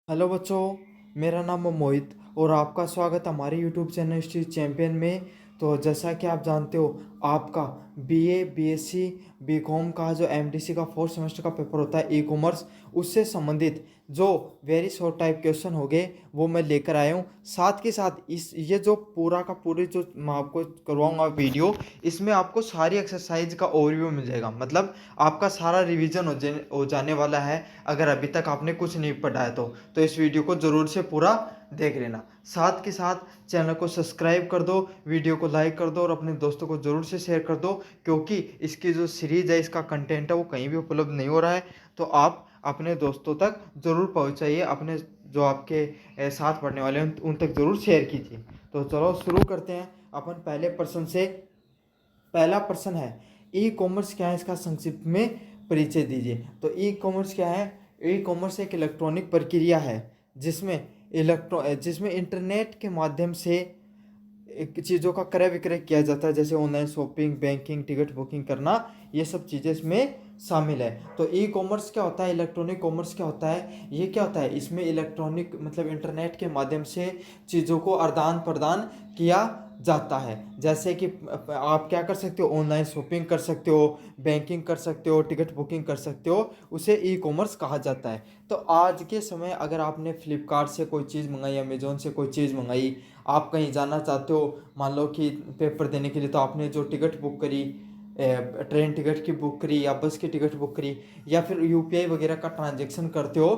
Hello बच्चों, मेरा नाम है मोहित और आपका स्वागत है हमारे यूट्यूब चैनल स्ट्रीट चैंपियन में। तो जैसा कि आप जानते हो, आपका बीए, बीएससी, बीकॉम का जो एमडीसी का फोर्थ सेमेस्टर का पेपर होता है ई कॉमर्स, उससे संबंधित जो वेरी शॉर्ट टाइप क्वेश्चन हो गए वो मैं लेकर आया हूँ। साथ के साथ इस ये जो पूरा का पूरी जो मैं आपको करवाऊंगा वीडियो, इसमें आपको सारी एक्सरसाइज का ओवरव्यू मिल जाएगा। मतलब आपका सारा रिवीजन हो जाने वाला है। अगर अभी तक आपने कुछ नहीं पढ़ा है तो इस वीडियो को ज़रूर से पूरा देख लेना। साथ के साथ चैनल को सब्सक्राइब कर दो, वीडियो को लाइक कर दो और अपने दोस्तों को ज़रूर से शेयर कर दो, क्योंकि इसकी जो सीरीज़ है, इसका कंटेंट है, वो कहीं भी उपलब्ध नहीं हो रहा है। तो आप अपने दोस्तों तक ज़रूर पहुंचाइए, अपने जो आपके साथ पढ़ने वाले हैं उन तक ज़रूर शेयर कीजिए। तो चलो शुरू करते हैं अपन पहले प्रश्न से। पहला प्रश्न है, ई कॉमर्स क्या है, इसका संक्षिप्त में परिचय दीजिए। तो ई कॉमर्स क्या है? ई कॉमर्स एक इलेक्ट्रॉनिक प्रक्रिया है जिसमें इंटरनेट के माध्यम से चीज़ों का क्रय विक्रय किया जाता है, जैसे online shopping, banking, ticket booking करना, ये सब चीज़ें इसमें शामिल है। तो ई कॉमर्स क्या होता है, इलेक्ट्रॉनिक कॉमर्स क्या होता है, ये क्या होता है? इसमें इलेक्ट्रॉनिक मतलब इंटरनेट के माध्यम से चीज़ों को आदान प्रदान किया जाता है। जैसे कि आप क्या कर सकते हो, ऑनलाइन शॉपिंग कर सकते हो, बैंकिंग कर सकते हो, टिकट बुकिंग कर सकते हो, उसे ई कॉमर्स कहा जाता है। तो आज के समय अगर आपने फ्लिपकार्ट से कोई चीज़ मंगाई, अमेजोन से कोई चीज़ मंगाई, आप कहीं जाना चाहते हो, मान लो कि पेपर देने के लिए, तो आपने जो टिकट बुक करी, ट्रेन टिकट की बुक करी या बस की टिकट बुक करी, या फिर यूपीआई वगैरह का ट्रांजेक्शन करते हो,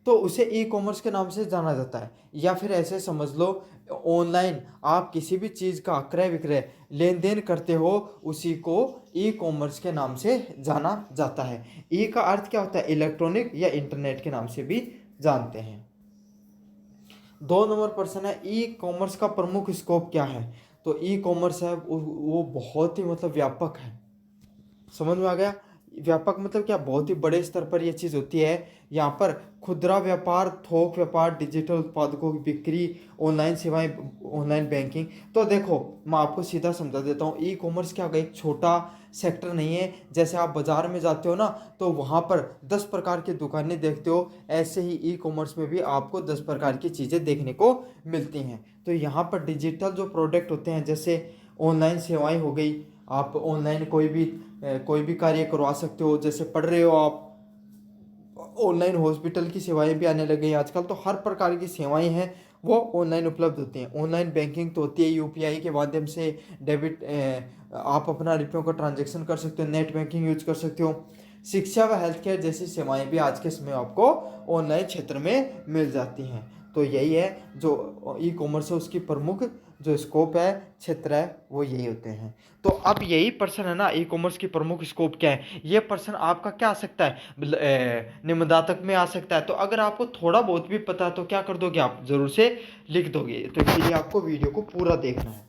तो उसे ई कॉमर्स के नाम से जाना जाता है। या फिर ऐसे समझ लो, ऑनलाइन आप किसी भी चीज़ का क्रय विक्रय लेन देन करते हो, उसी को ई कॉमर्स के नाम से जाना जाता है। ई का अर्थ क्या होता है? इलेक्ट्रॉनिक या इंटरनेट के नाम से भी जानते हैं। 2 नंबर प्रश्न है, ई कॉमर्स का प्रमुख स्कोप क्या है? तो ई कॉमर्स है वो बहुत ही मतलब व्यापक है। समझ में आ गया? व्यापक मतलब क्या? बहुत ही बड़े स्तर पर यह चीज़ होती है। यहाँ पर खुदरा व्यापार, थोक व्यापार, डिजिटल उत्पादकों की बिक्री, ऑनलाइन सेवाएं, ऑनलाइन बैंकिंग। तो देखो, मैं आपको सीधा समझा देता हूँ। ई कॉमर्स क्या होगा? एक छोटा सेक्टर नहीं है। जैसे आप बाजार में जाते हो ना, तो वहाँ पर 10 प्रकार की दुकानें देखते हो, ऐसे ही ई कॉमर्स में भी आपको 10 प्रकार की चीज़ें देखने को मिलती हैं। तो यहाँ पर डिजिटल जो प्रोडक्ट होते हैं, जैसे ऑनलाइन सेवाएं हो गई, आप ऑनलाइन कोई भी कार्य करवा सकते हो। जैसे पढ़ रहे हो आप, ऑनलाइन हॉस्पिटल की सेवाएं भी आने लग गई आजकल। तो हर प्रकार की सेवाएं हैं वो ऑनलाइन उपलब्ध होती हैं। ऑनलाइन बैंकिंग तो होती है, यूपीआई के माध्यम से डेबिट आप अपना रुपयों का ट्रांजेक्शन कर सकते हो, नेट बैंकिंग यूज कर सकते हो। शिक्षा व हेल्थ केयर जैसी सेवाएं भी आज के समय आपको ऑनलाइन क्षेत्र में मिल जाती हैं। तो यही है जो ई कॉमर्स है, उसकी प्रमुख जो स्कोप है, क्षेत्र है, वो यही होते हैं। तो अब यही प्रश्न है ना, ई कॉमर्स की प्रमुख स्कोप क्या है, ये प्रश्न आपका क्या आ सकता है? निम्नदातक में आ सकता है। तो अगर आपको थोड़ा बहुत भी पता है तो क्या कर दोगे, आप जरूर से लिख दोगे। तो इसलिए आपको वीडियो को पूरा देखना है।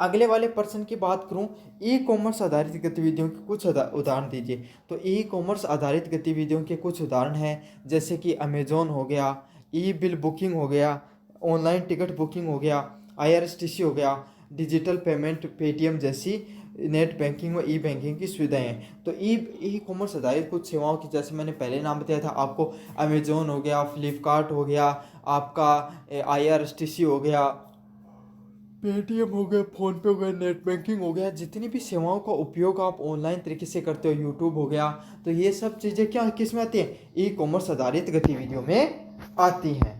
अगले वाले प्रश्न की बात करूं, ई कॉमर्स आधारित गतिविधियों के कुछ उदाहरण दीजिए। तो ई कॉमर्स आधारित गतिविधियों के कुछ उदाहरण हैं, जैसे कि अमेजोन हो गया, ई बिल बुकिंग हो गया, ऑनलाइन टिकट बुकिंग हो गया, आईआरसीटीसी हो गया, डिजिटल पेमेंट, पेटीएम जैसी नेट बैंकिंग और ई बैंकिंग की सुविधाएं हैं। तो ई ई कॉमर्स आधारित कुछ सेवाओं की, जैसे मैंने पहले नाम बताया था आपको, अमेजोन हो गया, फ्लिपकार्ट हो गया, आपका आईआरसीटीसी हो गया, पेटीएम हो गया, फोन पे हो गया, नेट बैंकिंग हो गया। जितनी भी सेवाओं का उपयोग आप ऑनलाइन तरीके से करते हो, यूट्यूब हो गया, तो ये सब चीज़ें क्या किस में आती हैं? ई कॉमर्स आधारित गतिविधियों में आती हैं।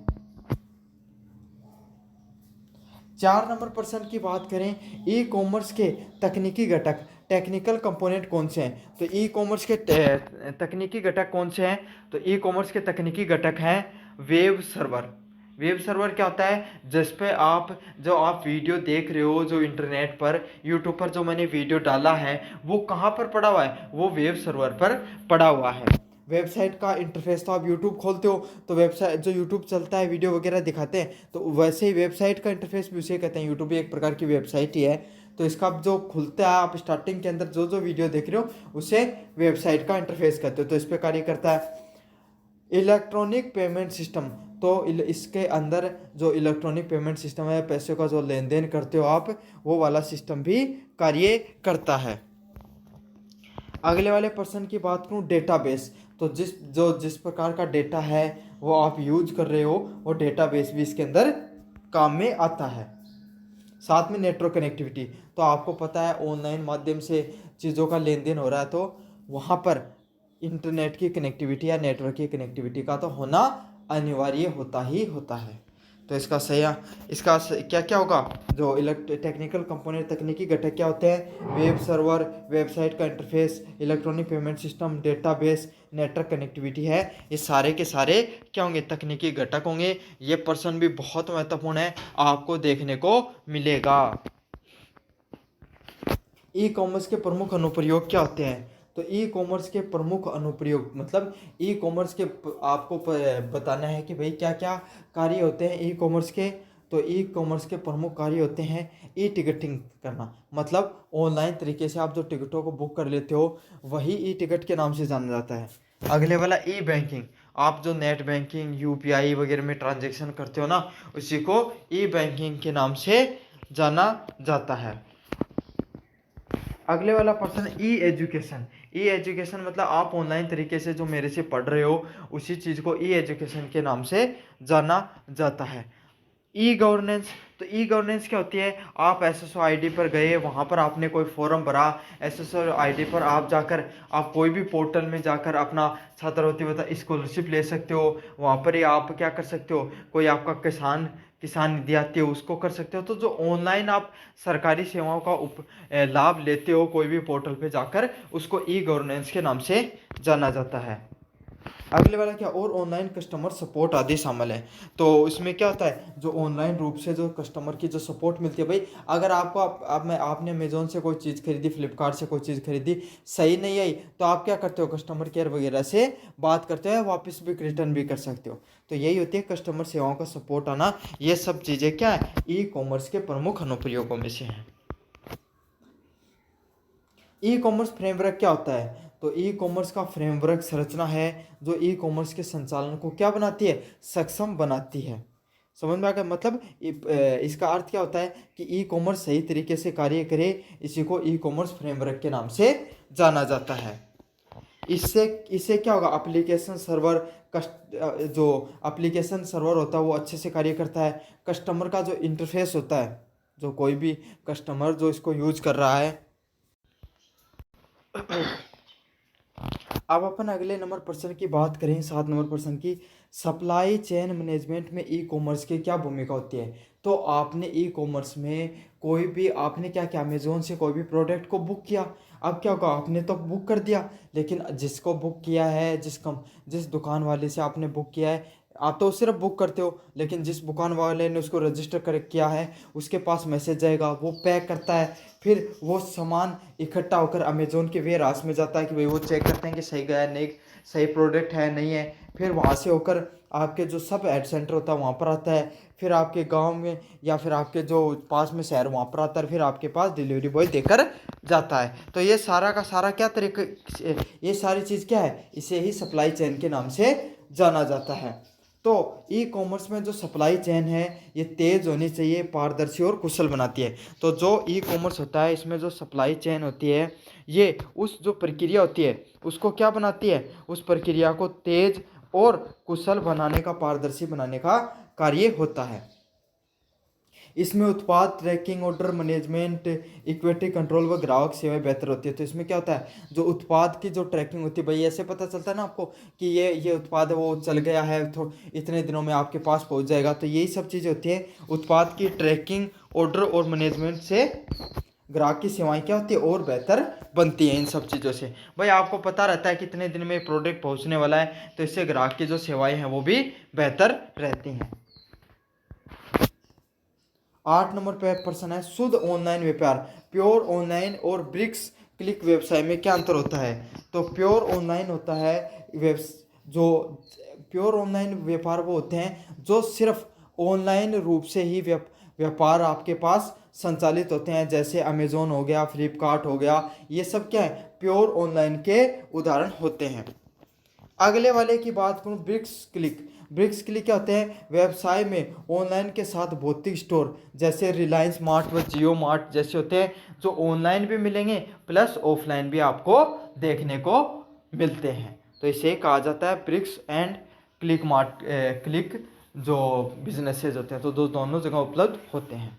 4 नंबर प्रश्न की बात करें, ई कॉमर्स के तकनीकी घटक, टेक्निकल कंपोनेंट कौन से हैं? तो ई कॉमर्स के तकनीकी घटक कौन से हैं? तो ई कॉमर्स के तकनीकी घटक हैं वेब सर्वर। वेब सर्वर क्या होता है? जिस पे आप वीडियो देख रहे हो, जो इंटरनेट पर, यूट्यूब पर जो मैंने वीडियो डाला है, वो कहाँ पर पड़ा हुआ है? वो वेब सर्वर पर पड़ा हुआ है। वेबसाइट का इंटरफेस, तो आप यूट्यूब खोलते हो तो वेबसाइट जो यूट्यूब चलता है, वीडियो वगैरह दिखाते हैं, तो वैसे ही वेबसाइट का इंटरफेस भी उसे कहते हैं। यूट्यूब भी एक प्रकार की वेबसाइट ही है। तो इसका जो खुलता है, आप स्टार्टिंग के अंदर जो जो वीडियो देख रहे हो, उसे वेबसाइट का इंटरफेस कहते हो। तो इस पर कार्य करता है। इलेक्ट्रॉनिक पेमेंट सिस्टम, तो इसके अंदर जो इलेक्ट्रॉनिक पेमेंट सिस्टम है, पैसे का जो लेन देन करते हो आप, वो वाला सिस्टम भी कार्य करता है। अगले वाले प्रश्न की बात करूं, डेटाबेस। तो जिस प्रकार का डेटा है वो आप यूज कर रहे हो, वो डेटाबेस भी इसके अंदर काम में आता है। साथ में नेटवर्क कनेक्टिविटी, तो आपको पता है ऑनलाइन माध्यम से चीज़ों का लेन देन हो रहा है, तो वहाँ पर इंटरनेट की कनेक्टिविटी या नेटवर्क की कनेक्टिविटी का तो होना अनिवार्य होता ही होता है। तो इसका क्या क्या होगा, जो टेक्निकल कंपोनेंट तकनीकी घटक क्या होते हैं, वेब सर्वर, वेबसाइट का interface, electronic payment system, database, network connectivity है, ये सारे के सारे क्या होंगे, तकनीकी घटक होंगे। ये पर्सन भी बहुत महत्वपूर्ण है, आपको देखने को मिलेगा। ई कॉमर्स के प्रमुख अनुप्रयोग क्या होते हैं, तो ई कॉमर्स के प्रमुख अनुप्रयोग मतलब ई कॉमर्स के आपको बताना है कि भाई क्या क्या कार्य होते हैं ई कॉमर्स के। तो ई कॉमर्स के प्रमुख कार्य होते हैं ई टिकटिंग करना, मतलब ऑनलाइन तरीके से आप जो टिकटों को बुक कर लेते हो वही ई टिकट के नाम से जाना जाता है। अगले वाला ई बैंकिंग, आप जो नेट बैंकिंग यूपीआई वगैरह में ट्रांजेक्शन करते हो ना, उसी को ई बैंकिंग के नाम से जाना जाता है। अगले वाला पर्सन ई एजुकेशन, ई एजुकेशन मतलब आप ऑनलाइन तरीके से जो मेरे से पढ़ रहे हो उसी चीज़ को ई एजुकेशन के नाम से जाना जाता है। ई गवर्नेंस, तो ई गवर्नेंस क्या होती है, आप एसएसओ आईडी पर गए, वहाँ पर आपने कोई फॉर्म भरा, एसएसओ आईडी पर आप जाकर आप कोई भी पोर्टल में जाकर अपना छात्रवृत्ति बता स्कॉलरशिप ले सकते हो। वहाँ पर ही आप क्या कर सकते हो, कोई आपका किसान निधि आती है उसको कर सकते हो। तो जो ऑनलाइन आप सरकारी सेवाओं का लाभ लेते हो कोई भी पोर्टल पे जाकर, उसको ई गवर्नेंस के नाम से जाना जाता है। अगले वाला क्या, और ऑनलाइन कस्टमर सपोर्ट आदि शामिल है। तो इसमें क्या होता है, जो ऑनलाइन रूप से जो कस्टमर की जो सपोर्ट मिलती है, भाई अगर आपको आपने अमेजोन से कोई चीज़ खरीदी, फ्लिपकार्ट से कोई चीज़ खरीदी, सही नहीं आई, तो आप क्या करते हो, कस्टमर केयर वगैरह से बात करते हो, वापस भी रिटर्न भी कर सकते हो। तो यही होती है कस्टमर सेवाओं का सपोर्ट आना। ये सब चीज़ें क्या है, ई कॉमर्स के प्रमुख अनुप्रयोगों में से हैं। ई कॉमर्स फ्रेमवर्क क्या होता है, तो ई कॉमर्स का फ्रेमवर्क संरचना है जो ई कॉमर्स के संचालन को क्या बनाती है, सक्षम बनाती है। समझ में आ गया, मतलब इसका अर्थ क्या होता है कि ई कॉमर्स सही तरीके से कार्य करे, इसी को ई कॉमर्स फ्रेमवर्क के नाम से जाना जाता है। इससे क्या होगा, एप्लीकेशन सर्वर जो एप्लीकेशन सर्वर होता है वो अच्छे से कार्य करता है। कस्टमर का जो इंटरफेस होता है, जो कोई भी कस्टमर जो इसको यूज कर रहा है। अब अपन अगले नंबर पर्सन की बात करें, 7 नंबर पर्सन की, सप्लाई चेन मैनेजमेंट में ई कॉमर्स की क्या भूमिका होती है। तो आपने ई कॉमर्स में कोई भी आपने क्या किया, अमेजोन से कोई भी प्रोडक्ट को बुक किया, अब क्या होगा, आपने तो बुक कर दिया, लेकिन जिसको बुक किया है, जिस दुकान वाले से आपने बुक किया है, आप तो सिर्फ बुक करते हो, लेकिन जिस दुकान वाले ने उसको रजिस्टर कर किया है उसके पास मैसेज जाएगा, वो पैक करता है, फिर वो सामान इकट्ठा होकर अमेजोन के वेयर हाउस में जाता है कि भाई वो चेक करते हैं कि सही गया नहीं, सही प्रोडक्ट है नहीं है, फिर वहाँ से होकर आपके जो सब एड सेंटर होता है वहाँ पर आता है, फिर आपके गांव में या फिर आपके जो पास में शहर वहाँ पर आता है, फिर आपके पास डिलीवरी बॉय देकर जाता है। तो ये सारा का सारा क्या तरीके, ये सारी चीज़ क्या है, इसे ही सप्लाई चेन के नाम से जाना जाता है। तो ई कॉमर्स में जो सप्लाई चेन है ये तेज़ होनी चाहिए, पारदर्शी और कुशल बनाती है। तो जो ई कॉमर्स होता है इसमें जो सप्लाई चेन होती है ये उस जो प्रक्रिया होती है उसको क्या बनाती है, उस प्रक्रिया को तेज़ और कुशल बनाने का, पारदर्शी बनाने का कार्य होता है। इसमें उत्पाद tracking, order management, equity control व ग्राहक सेवाएं बेहतर होती है। तो इसमें क्या होता है, जो उत्पाद की जो ट्रैकिंग होती है, भाई ऐसे पता चलता है ना आपको कि ये उत्पाद है वो चल गया है, तो इतने दिनों में आपके पास पहुंच जाएगा। तो यही सब चीज़ें होती है उत्पाद की ट्रैकिंग, ऑर्डर और मैनेजमेंट से ग्राहक की सेवाएं क्या होती है और बेहतर बनती हैं। इन सब चीज़ों से भाई आपको पता रहता है कितने दिन में प्रोडक्ट पहुंचने वाला है, तो इससे ग्राहक की जो सेवाएं हैं वो भी बेहतर रहती हैं। 8 नंबर पे प्रश्न है, शुद्ध ऑनलाइन व्यापार, प्योर ऑनलाइन और ब्रिक्स क्लिक व्यवसाय में क्या अंतर होता है। तो प्योर ऑनलाइन होता है जो प्योर ऑनलाइन व्यापार वो होते हैं जो सिर्फ ऑनलाइन रूप से ही व्यापार आपके पास संचालित होते हैं, जैसे अमेजोन हो गया, फ्लिपकार्ट हो गया, ये सब क्या है, प्योर ऑनलाइन के उदाहरण होते हैं। अगले वाले की बात करूँ, ब्रिक्स क्लिक क्या होते हैं, व्यवसाय में ऑनलाइन के साथ भौतिक स्टोर जैसे रिलायंस मार्ट व जियो मार्ट जैसे होते हैं, जो ऑनलाइन भी मिलेंगे प्लस ऑफलाइन भी आपको देखने को मिलते हैं। तो इसे कहा जाता है ब्रिक्स एंड क्लिक जो बिजनेसेस होते हैं, तो दोनों जगह उपलब्ध होते हैं।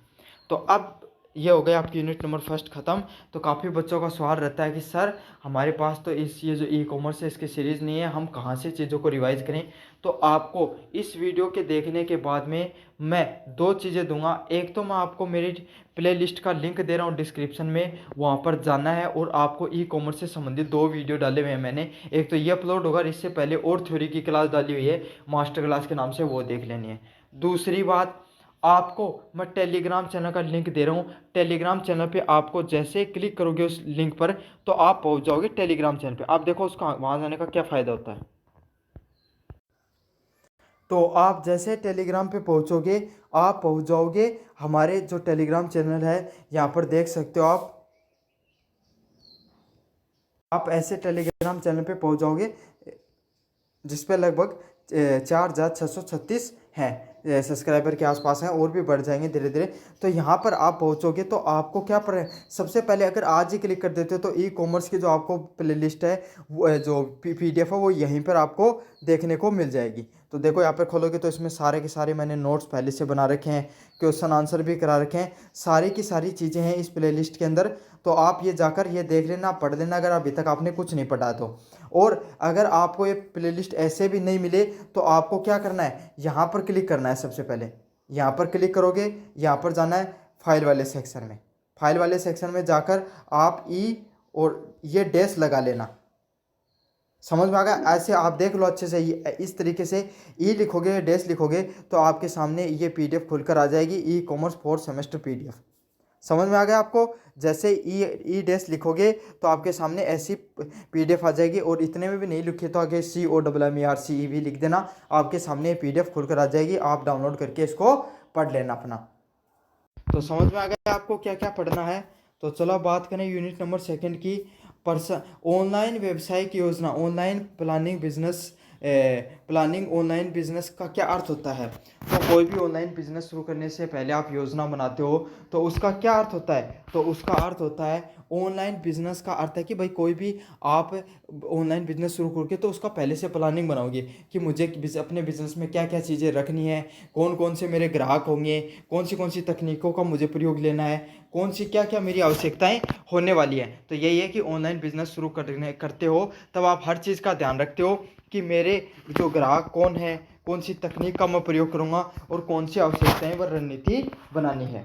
तो अब ये हो गया आपकी यूनिट नंबर फर्स्ट ख़त्म। तो काफ़ी बच्चों का सवाल रहता है कि सर हमारे पास तो ये जो ई कॉमर्स है इसकी सीरीज़ नहीं है, हम कहाँ से चीज़ों को रिवाइज करें। तो आपको इस वीडियो के देखने के बाद में मैं दो चीज़ें दूंगा। एक तो मैं आपको मेरी प्ले लिस्ट का लिंक दे रहा हूँ डिस्क्रिप्शन में, वहाँ पर जाना है और आपको ई कॉमर्स से संबंधित दो वीडियो डाले हुए हैं मैंने। एक तो ये अपलोड होगा, इससे पहले और थ्योरी की क्लास डाली हुई है मास्टर क्लास के नाम से, वो देख लेनी है। दूसरी बात, आपको मैं टेलीग्राम चैनल का लिंक दे रहा हूँ। टेलीग्राम चैनल पे आपको जैसे क्लिक करोगे उस लिंक पर तो आप पहुँच जाओगे टेलीग्राम चैनल पे। आप देखो उसका वहाँ जाने का क्या फ़ायदा होता है। तो आप जैसे टेलीग्राम पे पहुँचोगे आप पहुँच जाओगे हमारे जो टेलीग्राम चैनल है, यहाँ पर देख सकते हो आप ऐसे टेलीग्राम चैनल पे पहुँच जाओगे जिस पे लगभग 4,636 हैं सब्सक्राइबर के आसपास हैं, और भी बढ़ जाएंगे धीरे धीरे। तो यहाँ पर आप पहुँचोगे तो आपको क्या पर सबसे पहले अगर आज ही क्लिक कर देते हो तो ई कॉमर्स की जो आपको प्ले लिस्ट है वो जो PDF है वो यहीं पर आपको देखने को मिल जाएगी। तो देखो यहाँ पर खोलोगे तो इसमें सारे के सारे मैंने नोट्स पहले से बना रखे हैं, क्वेश्चन आंसर भी करा रखे हैं, सारी की सारी चीज़ें हैं इस प्ले लिस्ट के अंदर। तो आप ये जाकर ये देख लेना, पढ़ लेना अगर अभी तक आपने कुछ नहीं पढ़ा तो। और अगर आपको ये प्लेलिस्ट ऐसे भी नहीं मिले तो आपको क्या करना है, यहाँ पर क्लिक करना है। सबसे पहले यहाँ पर क्लिक करोगे, यहाँ पर जाना है फाइल वाले सेक्शन में। फाइल वाले सेक्शन में जाकर आप ई और ये डैश लगा लेना। समझ में आ गया? ऐसे आप देख लो अच्छे से, इस तरीके से ई लिखोगे डैश लिखोगे तो आपके सामने ये PDF खुलकर आ जाएगी, e commerce 4th semester PDF। समझ में आ गया आपको? जैसे ई डैश लिखोगे तो आपके सामने ऐसी PDF आ जाएगी, और इतने में भी नहीं लिखे तो आगे COMMERCEV लिख देना, आपके सामने PDF खुलकर आ जाएगी। आप डाउनलोड करके इसको पढ़ लेना अपना। तो समझ में आ गया आपको क्या क्या पढ़ना है। तो चलो बात करें यूनिट नंबर सेकंड की। ऑनलाइन व्यवसाय की योजना, ऑनलाइन प्लानिंग ऑनलाइन बिजनेस का क्या अर्थ होता है। तो कोई भी ऑनलाइन बिजनेस शुरू करने से पहले आप योजना बनाते हो तो उसका क्या अर्थ होता है। तो उसका अर्थ होता है, ऑनलाइन बिजनेस का अर्थ है कि भाई कोई भी आप ऑनलाइन बिजनेस शुरू करके तो उसका पहले से प्लानिंग बनाओगे कि मुझे अपने बिजनेस में क्या क्या चीज़ें रखनी है, कौन कौन से मेरे ग्राहक होंगे, कौन सी तकनीकों का मुझे प्रयोग लेना है, कौन सी क्या क्या मेरी आवश्यकताएं होने वाली है। तो यही है कि ऑनलाइन बिजनेस शुरू करते हो तब आप हर चीज़ का ध्यान रखते हो कि मेरे जो ग्राहक कौन है, कौन सी तकनीक का मैं प्रयोग करूँगा और कौन सी आवश्यकताएं व रणनीति बनानी है।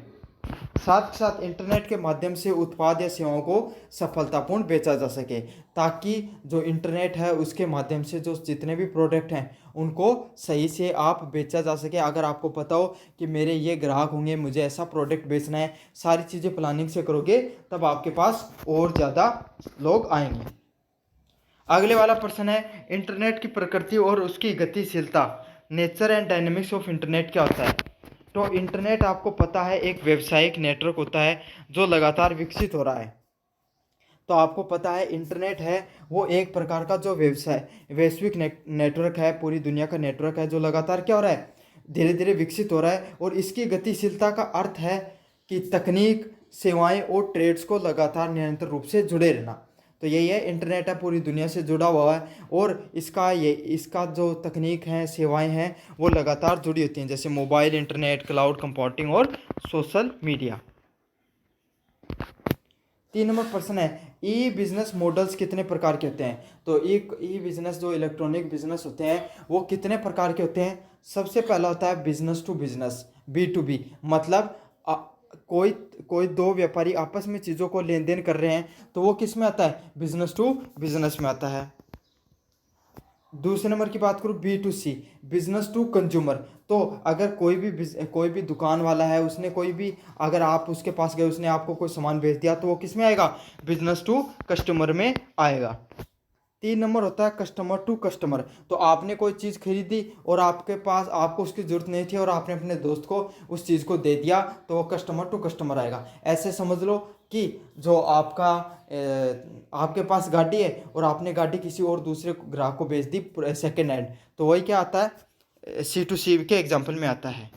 साथ ही साथ इंटरनेट के माध्यम से उत्पाद या सेवाओं को सफलतापूर्ण बेचा जा सके, ताकि जो इंटरनेट है उसके माध्यम से जो जितने भी प्रोडक्ट हैं उनको सही से आप बेचा जा सके। अगर आपको पता हो कि मेरे ये ग्राहक होंगे, मुझे ऐसा प्रोडक्ट बेचना है, सारी चीज़ें प्लानिंग से करोगे तब आपके पास और ज़्यादा लोग आएंगे। अगले वाला प्रश्न है, इंटरनेट की प्रकृति और उसकी गतिशीलता, nature and dynamics of internet क्या होता है। तो इंटरनेट आपको पता है एक व्यावसायिक नेटवर्क होता है जो लगातार विकसित हो रहा है। तो आपको पता है इंटरनेट है वो एक प्रकार का जो वैश्विक नेटवर्क है, पूरी दुनिया का नेटवर्क है जो लगातार क्या हो रहा है, धीरे धीरे विकसित हो रहा है। और इसकी गतिशीलता का अर्थ है कि तकनीक, सेवाएं और ट्रेड्स को लगातार निरंतर रूप से जुड़े रहना। तो यही है, इंटरनेट है पूरी दुनिया से जुड़ा हुआ है और इसका जो तकनीक है, सेवाएं हैं वो लगातार जुड़ी होती हैं, जैसे मोबाइल इंटरनेट, क्लाउड कंप्यूटिंग और सोशल मीडिया। 3 नंबर प्रश्न है, ई बिजनेस मॉडल्स कितने प्रकार के होते हैं। तो ई बिजनेस जो इलेक्ट्रॉनिक बिजनेस होते हैं वो कितने प्रकार के होते हैं। सबसे पहला होता है बिजनेस टू बिजनेस, B2B, मतलब कोई दो व्यापारी आपस में चीज़ों को लेन देन कर रहे हैं तो वो किस में आता है, बिजनेस टू बिजनेस में आता है। दूसरे नंबर की बात करूँ B2C, बिजनेस टू कंज्यूमर। तो अगर कोई भी दुकान वाला है, उसने अगर आप उसके पास गए, उसने आपको कोई सामान बेच दिया तो वो किस में आएगा, बिजनेस टू कस्टमर में आएगा। 3 नंबर होता है कस्टमर टू कस्टमर। तो आपने कोई चीज़ खरीदी और आपको उसकी ज़रूरत नहीं थी और आपने अपने दोस्त को उस चीज़ को दे दिया तो वो कस्टमर टू कस्टमर आएगा। ऐसे समझ लो कि जो आपके पास गाड़ी है और आपने गाड़ी किसी और दूसरे ग्राहक को बेच दी सेकेंड हैंड, तो वही क्या आता है, C2C के एग्जाम्पल में आता है।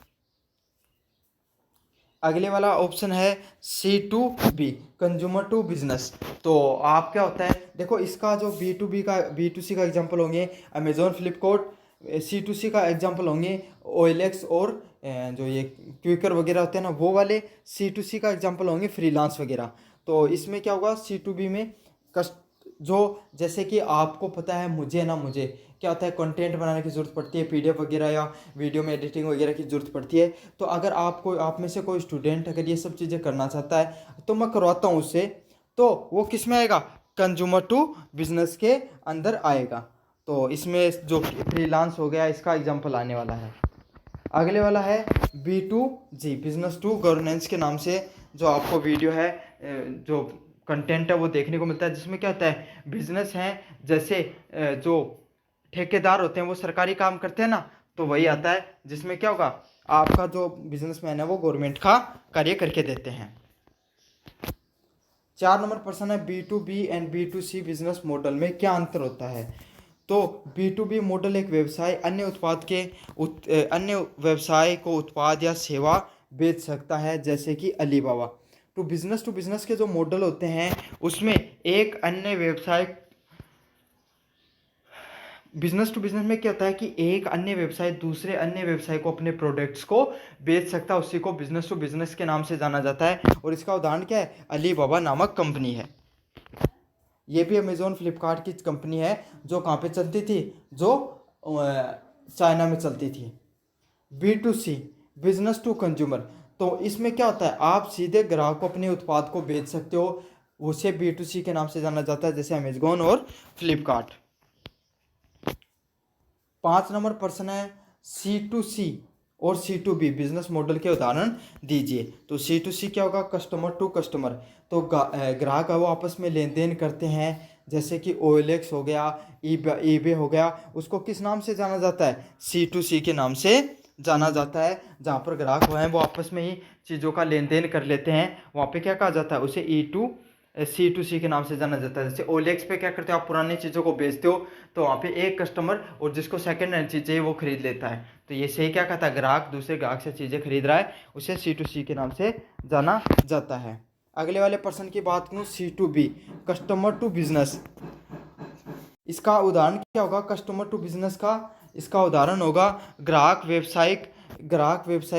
अगले वाला ऑप्शन है C2B, कंज्यूमर टू बिजनेस। तो आप क्या होता है, देखो इसका जो B2B का B2C का एग्जांपल होंगे अमेजोन, फ्लिपकार्ट। C2C का एग्जांपल होंगे OLX और जो ये क्विकर वगैरह होते हैं ना वो वाले। C2C का एग्जांपल होंगे फ्रीलांस वगैरह। तो इसमें क्या होगा, C2B में कस्ट जो जैसे कि आपको पता है, मुझे क्या होता है, कंटेंट बनाने की ज़रूरत पड़ती है, PDF वगैरह या वीडियो में एडिटिंग वगैरह की ज़रूरत पड़ती है। तो अगर आप में से कोई स्टूडेंट अगर ये सब चीज़ें करना चाहता है तो मैं करवाता हूँ उससे। तो वो किस में आएगा, कंज्यूमर टू बिजनेस के अंदर आएगा। तो इसमें जो फ्रीलांस हो गया इसका एग्जाम्पल आने वाला है। अगले वाला है B2G, बिजनेस टू गवर्नेंस के नाम से जो आपको वीडियो है, जो कंटेंट है वो देखने को मिलता है, जिसमें क्या होता है, बिजनेस हैं जैसे जो ठेकेदार होते हैं वो सरकारी काम करते हैं ना, तो वही आता है जिसमें क्या होगा, आपका जो बिजनेसमैन है वो गवर्नमेंट का कार्य करके देते हैं। 4 नंबर प्रश्न है B2B and B2C business model में क्या अंतर होता है। तो B2B मॉडल एक व्यवसाय अन्य व्यवसाय को उत्पाद या सेवा बेच सकता है, जैसे कि अलीबाबा। टू बिजनेस के जो मॉडल होते हैं उसमें एक अन्य व्यवसाय, बिजनेस टू बिजनेस में क्या होता है कि एक अन्य व्यवसाय दूसरे अन्य व्यवसाय को अपने प्रोडक्ट्स को बेच सकता है, उसी को बिजनेस टू बिजनेस के नाम से जाना जाता है। और इसका उदाहरण क्या है, अलीबाबा नामक कंपनी है। ये भी अमेजोन फ्लिपकार्ट की कंपनी है जो कहाँ पे चलती थी, जो चाइना में चलती थी। B2C, business to consumer. तो इसमें क्या होता है, आप सीधे ग्राहक को अपने उत्पाद को बेच सकते हो, उसे B2C के नाम से जाना जाता है, जैसे अमेजोन और फ्लिपकार्ट। 5 नंबर प्रश्न है C2C और C2B बिजनेस मॉडल के उदाहरण दीजिए। तो C2C क्या होगा, कस्टमर टू कस्टमर। तो ग्राहक वो आपस में लेन देन करते हैं, जैसे कि OLX हो गया, eBay हो गया, उसको किस नाम से जाना जाता है, C2C के नाम से जाना जाता है। जहाँ पर ग्राहक वो हैं वो आपस में ही चीज़ों का लेन देन कर लेते हैं, वहाँ पे क्या कहा जाता है, उसे C2C के नाम से जाना जाता है। जैसे OLX पे क्या करते हो, आप पुरानी चीज़ों को बेचते हो, तो वहाँ पे एक कस्टमर और जिसको सेकंड हैंड चीज़ें वो खरीद लेता है। तो ये सही क्या कहता है, ग्राहक दूसरे ग्राहक से चीज़ें खरीद रहा है, उसे C2C के नाम से जाना जाता है। अगले वाले पर्सन की बात करूँ, C2B, कस्टमर टू बिजनेस। इसका उदाहरण क्या होगा, कस्टमर टू बिजनेस का इसका उदाहरण होगा ग्राहक व्यवसाय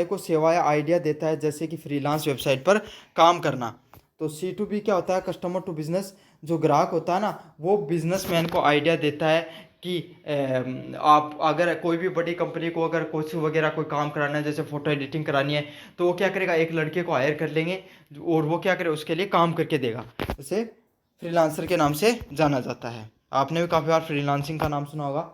को सेवा या आइडिया देता है, जैसे कि फ्रीलांस वेबसाइट पर काम करना। तो C2B क्या होता है, कस्टमर टू बिजनेस। जो ग्राहक होता है ना वो बिजनेसमैन को आइडिया देता है कि आप अगर कोई भी बड़ी कंपनी को अगर कुछ वगैरह कोई काम कराना है, जैसे फ़ोटो एडिटिंग करानी है, तो वो क्या करेगा, एक लड़के को हायर कर लेंगे और वो क्या करे, उसके लिए काम करके देगा। उसे फ्रीलांसर के नाम से जाना जाता है। आपने भी काफ़ी बार फ्रीलांसिंग का नाम सुना होगा।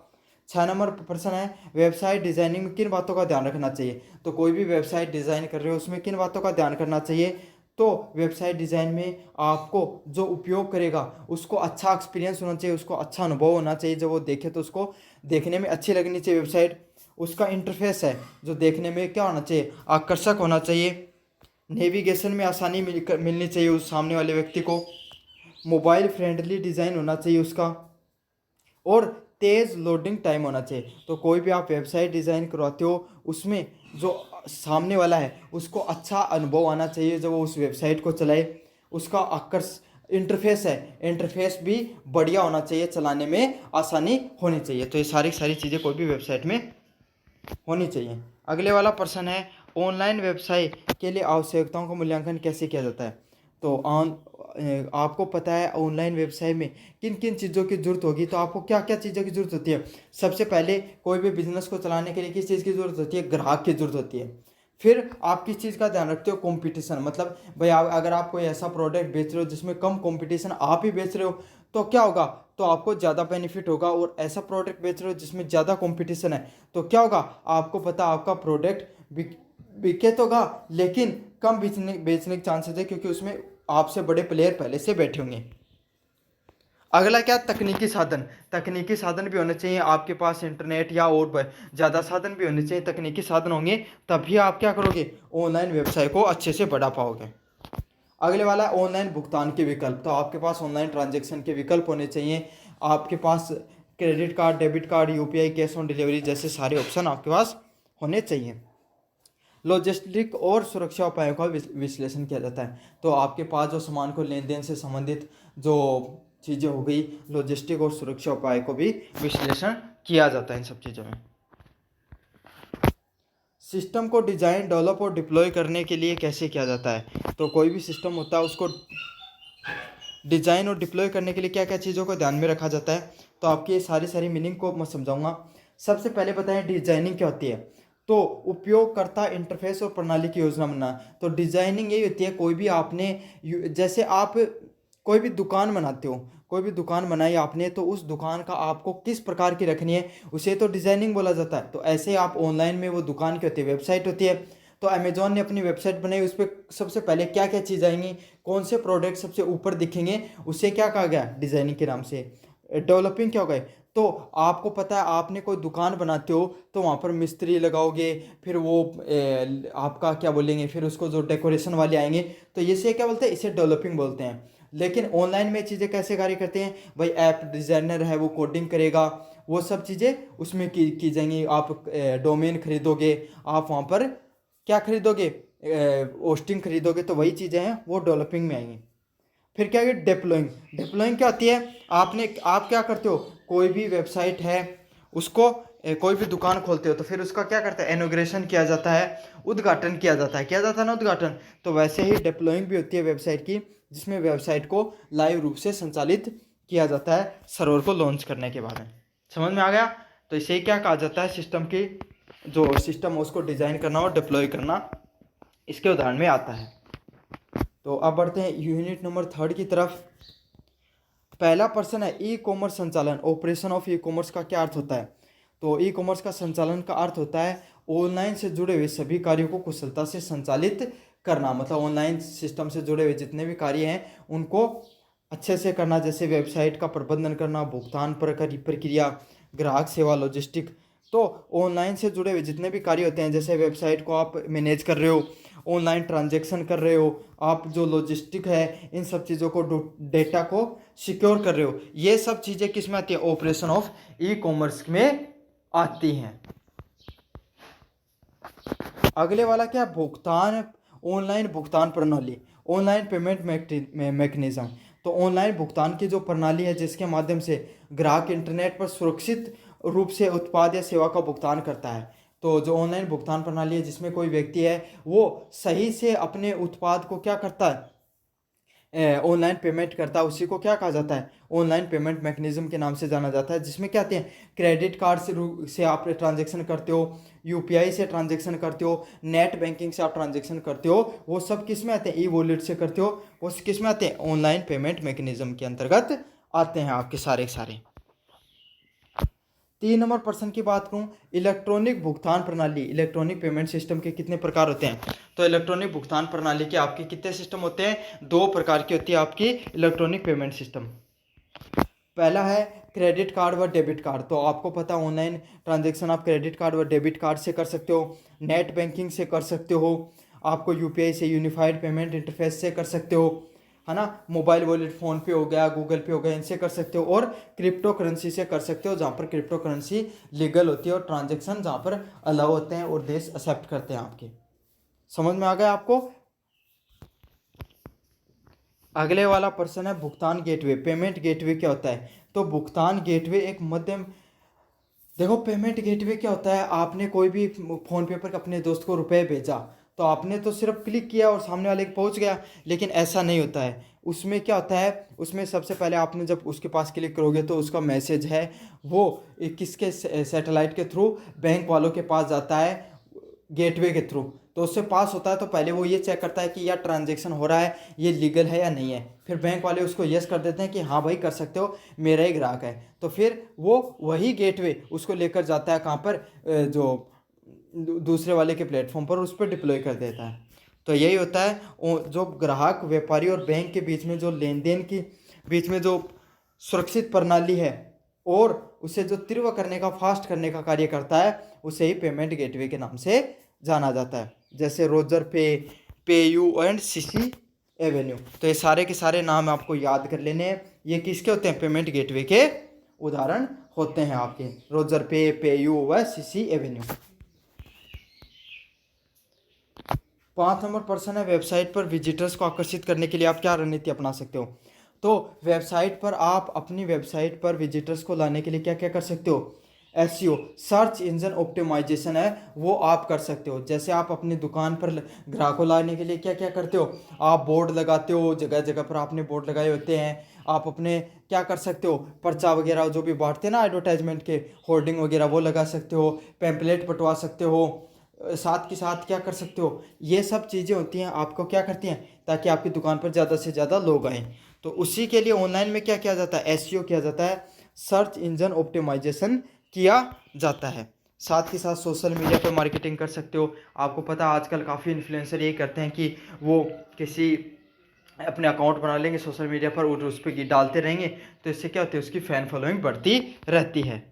6 नंबर प्रश्न है, वेबसाइट डिज़ाइनिंग में किन बातों का ध्यान रखना चाहिए। तो कोई भी वेबसाइट डिज़ाइन कर रहे हो उसमें किन बातों का ध्यान करना चाहिए। तो वेबसाइट डिज़ाइन में आपको जो उपयोग करेगा उसको अच्छा एक्सपीरियंस होना चाहिए, उसको अच्छा अनुभव होना चाहिए, जब वो देखे तो उसको देखने में अच्छी लगनी चाहिए वेबसाइट। उसका इंटरफेस है जो देखने में क्या होना चाहिए, आकर्षक होना चाहिए। नेविगेशन में आसानी मिलनी चाहिए उस सामने वाले व्यक्ति को। मोबाइल फ्रेंडली डिज़ाइन होना चाहिए उसका, और तेज़ लोडिंग टाइम होना चाहिए। तो कोई भी आप वेबसाइट डिज़ाइन करवाते हो उसमें जो सामने वाला है उसको अच्छा अनुभव आना चाहिए जब वो उस वेबसाइट को चलाए। उसका इंटरफेस है, इंटरफेस भी बढ़िया होना चाहिए, चलाने में आसानी होनी चाहिए। तो ये सारी चीज़ें कोई भी वेबसाइट में होनी चाहिए। अगले वाला प्रश्न है, ऑनलाइन व्यवसाय के लिए आवश्यकताओं का मूल्यांकन कैसे किया जाता है। तो आपको पता है ऑनलाइन व्यवसाय में किन किन चीज़ों की ज़रूरत होगी। तो आपको क्या क्या चीज़ों की ज़रूरत होती है। सबसे पहले कोई भी बिजनेस को चलाने के लिए किस चीज़ की ज़रूरत होती है, ग्राहक की ज़रूरत होती है। फिर आप किस चीज़ का ध्यान रखते हो, कंपटीशन। मतलब भाई अगर आप कोई ऐसा प्रोडक्ट बेच रहे हो जिसमें कम कंपटीशन, आप ही बेच रहे हो, तो क्या होगा, तो आपको ज़्यादा बेनिफिट होगा। और ऐसा प्रोडक्ट बेच रहे हो जिसमें ज़्यादा कंपटीशन है, तो क्या होगा, आपको पता आपका प्रोडक्ट बिके तो होगा लेकिन कम बेचने के चांसेस है, क्योंकि उसमें आपसे बड़े प्लेयर पहले से बैठे होंगे। अगला क्या, तकनीकी साधन भी होने चाहिए आपके पास, इंटरनेट या और ज़्यादा साधन भी होने चाहिए। तकनीकी साधन होंगे तभी आप क्या करोगे, ऑनलाइन व्यवसाय को अच्छे से बढ़ा पाओगे। अगले वाला है ऑनलाइन भुगतान के विकल्प। तो आपके पास ऑनलाइन ट्रांजैक्शन के विकल्प होने चाहिए। आपके पास credit card, debit card, UPI, cash on delivery जैसे सारे ऑप्शन आपके पास होने चाहिए। लॉजिस्टिक और सुरक्षा उपायों का विश्लेषण किया जाता है। तो आपके पास जो सामान को लेन देन से संबंधित जो चीज़ें हो गई, लॉजिस्टिक और सुरक्षा उपाय को भी विश्लेषण किया जाता है इन सब चीज़ों में। सिस्टम को डिजाइन, डेवलप और डिप्लॉय करने के लिए कैसे किया जाता है? तो कोई भी सिस्टम होता है उसको डिजाइन और डिप्लॉय करने के लिए क्या क्या चीज़ों को ध्यान में रखा जाता है, तो आपकी ये सारी मीनिंग को मैं समझाऊंगा। सबसे पहले बताएं डिजाइनिंग क्या होती है। तो उपयोगकर्ता इंटरफेस और प्रणाली की योजना बनना। तो डिजाइनिंग यही होती है, कोई भी आपने जैसे आप कोई भी दुकान बनाते हो, कोई भी दुकान बनाई आपने, तो उस दुकान का आपको किस प्रकार की रखनी है, उसे तो डिजाइनिंग बोला जाता है। तो ऐसे आप ऑनलाइन में वो दुकान की होती है, वेबसाइट होती है। तो अमेजोन ने अपनी वेबसाइट बनाई, उस पर सबसे पहले क्या क्या चीज़ आएंगी, कौन से प्रोडक्ट सबसे ऊपर दिखेंगे, उसे क्या कहा गया, डिजाइनिंग के नाम से। डेवलपिंग क्या हो गए, तो आपको पता है आपने कोई दुकान बनाते हो तो वहाँ पर मिस्त्री लगाओगे, फिर वो आपका क्या बोलेंगे, फिर उसको जो डेकोरेशन वाले आएंगे, तो ये से क्या बोलते हैं, इसे डेवलपिंग बोलते हैं। लेकिन ऑनलाइन में चीज़ें कैसे कार्य करते हैं भाई, ऐप डिज़ाइनर है वो कोडिंग करेगा, वो सब चीज़ें उसमें की जाएंगी। आप डोमेन खरीदोगे, आप वहाँ पर क्या खरीदोगे, होस्टिंग खरीदोगे, तो वही चीज़ें हैं वो डेवलपिंग में आएंगी। फिर क्या है डिप्लॉइंग। डिप्लॉइंग क्या होती है, आप क्या करते हो, कोई भी वेबसाइट है उसको कोई भी दुकान खोलते हो तो फिर उसका क्या करते हैं, इनॉग्रेशन किया जाता है, उद्घाटन किया जाता है ना उद्घाटन। तो वैसे ही डिप्लॉइंग भी होती है वेबसाइट की, जिसमें वेबसाइट को लाइव रूप से संचालित किया जाता है सर्वर को लॉन्च करने के बाद में। समझ में आ गया? तो इसे क्या कहा जाता है, सिस्टम की जो सिस्टम है उसको डिज़ाइन करना और डिप्लॉय करना, इसके उदाहरण में आता है। तो अब बढ़ते हैं यूनिट नंबर 3 की तरफ। पहला प्रश्न है ई कॉमर्स संचालन, ऑपरेशन ऑफ ई कॉमर्स का क्या अर्थ होता है? तो ई कॉमर्स का संचालन का अर्थ होता है ऑनलाइन से जुड़े हुए सभी कार्यों को कुशलता से संचालित करना। मतलब ऑनलाइन सिस्टम से जुड़े हुए जितने भी कार्य हैं उनको अच्छे से करना, जैसे वेबसाइट का प्रबंधन करना, भुगतान प्रक्रिया, ग्राहक सेवा, लॉजिस्टिक। तो ऑनलाइन से जुड़े हुए जितने भी कार्य होते हैं, जैसे वेबसाइट को आप मैनेज कर रहे हो, ऑनलाइन ट्रांजैक्शन कर रहे हो, आप जो लॉजिस्टिक है इन सब चीज़ों को डेटा को सिक्योर कर रहे हो, ये सब चीज़ें किस में आती है, ऑपरेशन ऑफ ई कॉमर्स में आती हैं। अगले वाला क्या, भुगतान, ऑनलाइन भुगतान प्रणाली, ऑनलाइन पेमेंट मैकेनिज्म। तो ऑनलाइन भुगतान की जो प्रणाली है जिसके माध्यम से ग्राहक इंटरनेट पर सुरक्षित रूप से उत्पाद या सेवा का भुगतान करता है। तो जो ऑनलाइन भुगतान प्रणाली है जिसमें कोई व्यक्ति है वो सही से अपने उत्पाद को क्या करता है, ऑनलाइन पेमेंट करता है, उसी को क्या कहा जाता है, ऑनलाइन पेमेंट मैकेनिज्म के नाम से जाना जाता है। जिसमें क्या आते हैं, क्रेडिट कार्ड से आप ट्रांजेक्शन करते हो, यूपीआई से ट्रांजेक्शन करते हो, नेट बैंकिंग से आप ट्रांजेक्शन करते हो, वो सब किस में आते हैं, ई वॉलेट से करते हो, वो किस में आते हैं, ऑनलाइन पेमेंट मैकेनिज्म के अंतर्गत आते हैं आपके सारे सारे। 3 नंबर प्रश्न की बात करूं, इलेक्ट्रॉनिक भुगतान प्रणाली, इलेक्ट्रॉनिक पेमेंट सिस्टम के कितने प्रकार होते हैं? तो इलेक्ट्रॉनिक भुगतान प्रणाली के आपके कितने सिस्टम होते हैं, 2 प्रकार की होती है आपकी इलेक्ट्रॉनिक पेमेंट सिस्टम। पहला है क्रेडिट कार्ड व डेबिट कार्ड। तो आपको पता है ऑनलाइन ट्रांजैक्शन आप क्रेडिट कार्ड व डेबिट कार्ड से कर सकते हो, नेट बैंकिंग से कर सकते हो, आपको यूपीआई से यूनिफाइड पेमेंट इंटरफेस से कर सकते हो, है ना, मोबाइल वॉलेट, फ़ोन पे हो गया, गूगल पे हो गया, इनसे कर सकते हो, और क्रिप्टो करेंसी से कर सकते हो, जहाँ पर क्रिप्टो करेंसी लीगल होती है और ट्रांजैक्शन जहाँ पर अलाउ होते हैं और देश एक्सेप्ट करते हैं आपके। समझ में आ गया आपको? अगले वाला प्रश्न है भुगतान गेटवे, पेमेंट गेटवे क्या होता है? तो भुगतान गेटवे एक मध्यम, देखो पेमेंट गेटवे क्या होता है, आपने कोई भी फ़ोन पे पर अपने दोस्त को रुपए भेजा, तो आपने तो सिर्फ क्लिक किया और सामने वाले के पहुंच गया, लेकिन ऐसा नहीं होता है। उसमें क्या होता है, उसमें सबसे पहले आपने जब उसके पास क्लिक करोगे तो उसका मैसेज है वो किसके सैटेलाइट के थ्रू बैंक वालों के पास जाता है, गेटवे के थ्रू। तो उससे पास होता है तो पहले वो ये चेक करता है कि यार ट्रांजेक्शन हो रहा है, ये लीगल है या नहीं है। फिर बैंक वाले उसको यस कर देते हैं कि हाँ भाई कर सकते हो, मेरा ही ग्राहक है। तो फिर वो वही गेटवे उसको लेकर जाता है कहाँ पर, जो दूसरे वाले के प्लेटफॉर्म पर, उस पर डिप्लॉय कर देता है। तो यही होता है जो ग्राहक, व्यापारी और बैंक के बीच में जो लेन देन की बीच में जो सुरक्षित प्रणाली है और उसे जो तीव्र करने का, फास्ट करने का कार्य करता है, उसे ही पेमेंट गेटवे के नाम से जाना जाता है। जैसे रोजर पे, पेयू एंड सीसी एवेन्यू। तो ये सारे के सारे नाम आपको याद कर लेने हैं, ये किसके होते हैं, पेमेंट गेटवे के उदाहरण होते हैं आपके, रोजर पे, पेयू व सीसी एवेन्यू। 5 नंबर पर्सन है, वेबसाइट पर विजिटर्स को आकर्षित करने के लिए आप क्या रणनीति अपना सकते हो। तो वेबसाइट पर आप अपनी वेबसाइट पर विजिटर्स को लाने के लिए क्या क्या कर सकते हो। एसईओ, सर्च इंजन ऑप्टिमाइजेशन है, वो आप कर सकते हो। जैसे आप अपनी दुकान पर ग्राहकों लाने के लिए क्या क्या करते हो, आप बोर्ड लगाते हो, जगह जगह पर आपने बोर्ड लगाए होते हैं। आप अपने क्या कर सकते हो, पर्चा वगैरह जो भी बांटते हैं ना एडवर्टाइजमेंट के, होर्डिंग वगैरह वो लगा सकते हो, पैम्पलेट बंटवा सकते हो। साथ के साथ क्या कर सकते हो, ये सब चीज़ें होती हैं आपको क्या करती हैं, ताकि आपकी दुकान पर ज़्यादा से ज़्यादा लोग आएँ। तो उसी के लिए ऑनलाइन में क्या किया जाता है, एसईओ किया जाता है, सर्च इंजन ऑप्टिमाइजेशन किया जाता है। साथ के साथ सोशल मीडिया पर मार्केटिंग कर सकते हो। आपको पता है आजकल काफ़ी इन्फ्लुएंसर ये करते हैं कि वो किसी अपने अकाउंट बना लेंगे सोशल मीडिया पर और उस पर डालते रहेंगे, तो इससे क्या होती है, उसकी फ़ैन फॉलोइंग बढ़ती रहती है।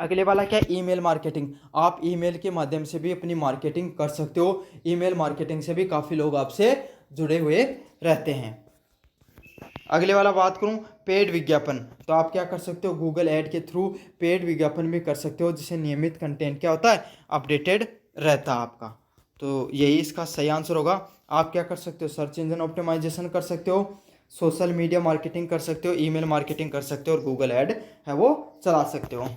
अगले वाला क्या है, ईमेल मार्केटिंग। आप ईमेल के माध्यम से भी अपनी मार्केटिंग कर सकते हो। ईमेल मार्केटिंग से भी काफ़ी लोग आपसे जुड़े हुए रहते हैं। अगले वाला बात करूं, पेड विज्ञापन। तो आप क्या कर सकते हो, गूगल ऐड के थ्रू पेड विज्ञापन भी कर सकते हो, जिससे नियमित कंटेंट क्या होता है, अपडेटेड रहता है आपका। तो यही इसका सही आंसर होगा। आप क्या कर सकते हो, सर्च इंजन ऑप्टिमाइजेशन कर सकते हो, सोशल मीडिया मार्केटिंग कर सकते हो, ईमेल मार्केटिंग कर सकते हो और गूगल ऐड है वो चला सकते हो।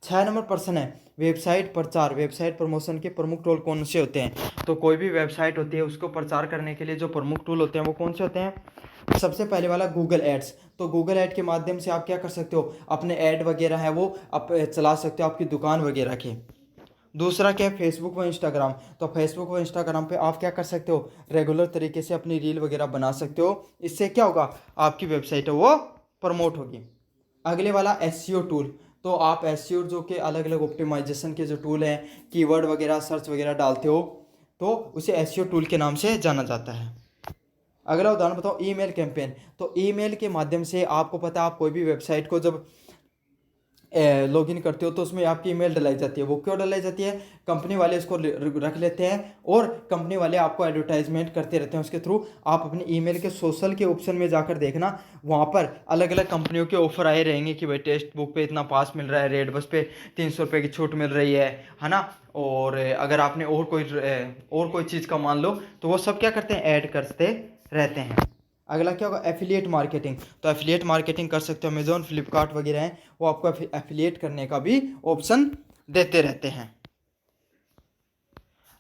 6 नंबर प्रश्न है, वेबसाइट प्रचार, वेबसाइट प्रमोशन के प्रमुख टूल कौन से होते हैं। तो कोई भी वेबसाइट होती है उसको प्रचार करने के लिए जो प्रमुख टूल होते हैं वो कौन से होते हैं। सबसे पहले वाला गूगल एड्स। तो गूगल ऐड के माध्यम से आप क्या कर सकते हो, अपने ऐड वगैरह है वो आप चला सकते हो आपकी दुकान वगैरह के। दूसरा क्या है, फेसबुक व इंस्टाग्राम। तो फेसबुक व इंस्टाग्राम पे आप क्या कर सकते हो, रेगुलर तरीके से अपनी रील वगैरह बना सकते हो। इससे क्या होगा, आपकी वेबसाइट है वो प्रमोट होगी। अगले वाला एसईओ टूल। तो आप एसईओ जो कि अलग अलग ऑप्टिमाइजेशन के जो टूल हैं, कीवर्ड वगैरह सर्च वगैरह डालते हो, तो उसे एसईओ टूल के नाम से जाना जाता है। अगला उदाहरण बताओ, ईमेल कैंपेन। तो ईमेल के माध्यम से आपको पता है, आप कोई भी वेबसाइट को जब लॉगिन करते हो तो उसमें आपकी ईमेल डलाई जाती है। वो क्यों डलाई जाती है, कंपनी वाले इसको रख लेते हैं और कंपनी वाले आपको एडवर्टाइजमेंट करते रहते हैं उसके थ्रू। आप अपनी ईमेल के सोशल के ऑप्शन में जाकर देखना, वहाँ पर अलग अलग कंपनियों के ऑफर आए रहेंगे कि भाई टेक्स्ट बुक पे इतना पास मिल रहा है, रेड बस पे 300 रुपये की छूट मिल रही है ना। और अगर आपने और कोई चीज़ का मान लो, तो वो सब क्या करते हैं, ऐड करते रहते हैं। अगला क्या होगा, एफिलिएट मार्केटिंग। तो एफिलिएट मार्केटिंग कर सकते हो, अमेजोन फ्लिपकार्ट वगैरह हैं वो आपको एफिलिएट करने का भी ऑप्शन देते रहते हैं।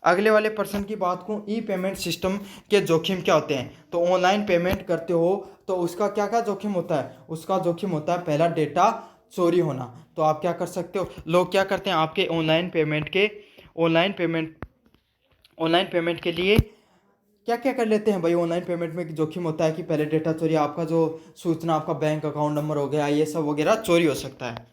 अगले वाले पर्सन की बात करूँ, ई पेमेंट सिस्टम के जोखिम क्या होते हैं। तो ऑनलाइन पेमेंट करते हो तो उसका क्या क्या जोखिम होता है, उसका जोखिम होता है पहला, डेटा चोरी होना। तो आप क्या कर सकते हो, लोग क्या करते हैं आपके ऑनलाइन पेमेंट के लिए क्या क्या कर लेते हैं भाई। ऑनलाइन पेमेंट में जोखिम होता है कि पहले डेटा चोरी, आपका जो सूचना, आपका बैंक अकाउंट नंबर हो गया, ये सब वगैरह चोरी हो सकता है।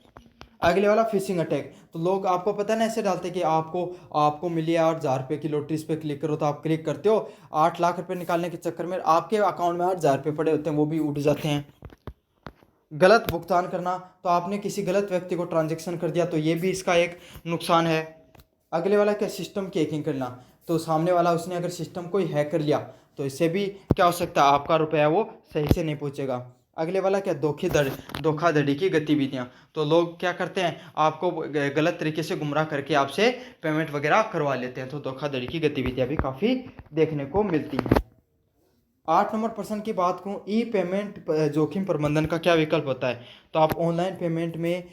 अगले वाला फिशिंग अटैक। तो लोग आपको पता है ना ऐसे डालते हैं कि आपको मिली 8,000 रुपये की लॉटरी, इस पर क्लिक करो। तो आप क्लिक करते हो, 8 लाख रुपए निकालने के चक्कर में आपके अकाउंट में 8,000 रुपये पड़े होते हैं, वो भी उठ जाते हैं। गलत भुगतान करना, तो आपने किसी गलत व्यक्ति को ट्रांजेक्शन कर दिया, तो ये भी इसका एक नुकसान है। अगले वाला क्या, सिस्टम की हैकिंग करना। तो सामने वाला उसने अगर सिस्टम को ही हैक कर लिया, तो इससे भी क्या हो सकता है, आपका रुपया वो सही से नहीं पहुंचेगा। अगले वाला क्या, धोखाधड़ी की गतिविधियां। तो लोग क्या करते हैं, आपको गलत तरीके से गुमराह करके आपसे पेमेंट वगैरह करवा लेते हैं। तो धोखाधड़ी की गतिविधियां भी काफ़ी देखने को मिलती हैं। 8 नंबर प्रश्न की बात करूँ, ई पेमेंट जोखिम प्रबंधन का क्या विकल्प होता है। तो आप ऑनलाइन पेमेंट में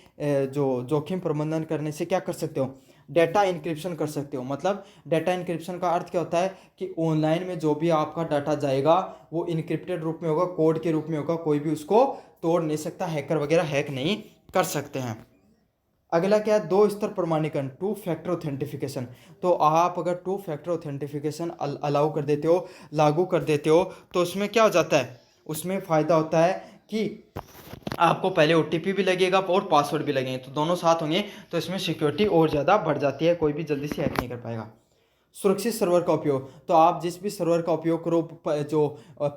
जो जोखिम प्रबंधन करने से क्या कर सकते हो, डाटा इंक्रिप्शन कर सकते हो। मतलब डाटा इंक्रिप्शन का अर्थ क्या होता है कि ऑनलाइन में जो भी आपका डाटा जाएगा वो इनक्रिप्टेड रूप में होगा, कोड के रूप में होगा, कोई भी उसको तोड़ नहीं सकता, हैकर वगैरह हैक नहीं कर सकते हैं। अगला क्या है, 2 स्तर प्रमाणीकरण, 2 फैक्टर ऑथेंटिफिकेशन। तो आप अगर 2 फैक्टर ऑथेंटिफिकेशन अलाउ कर देते हो, लागू कर देते हो, तो उसमें क्या हो जाता है, उसमें फ़ायदा होता है कि आपको पहले OTP भी लगेगा और पासवर्ड भी लगेंगे, तो दोनों साथ होंगे, तो इसमें सिक्योरिटी और ज़्यादा बढ़ जाती है, कोई भी जल्दी से हैक नहीं कर पाएगा। सुरक्षित सर्वर का उपयोग। तो आप जिस भी सर्वर का उपयोग करो, जो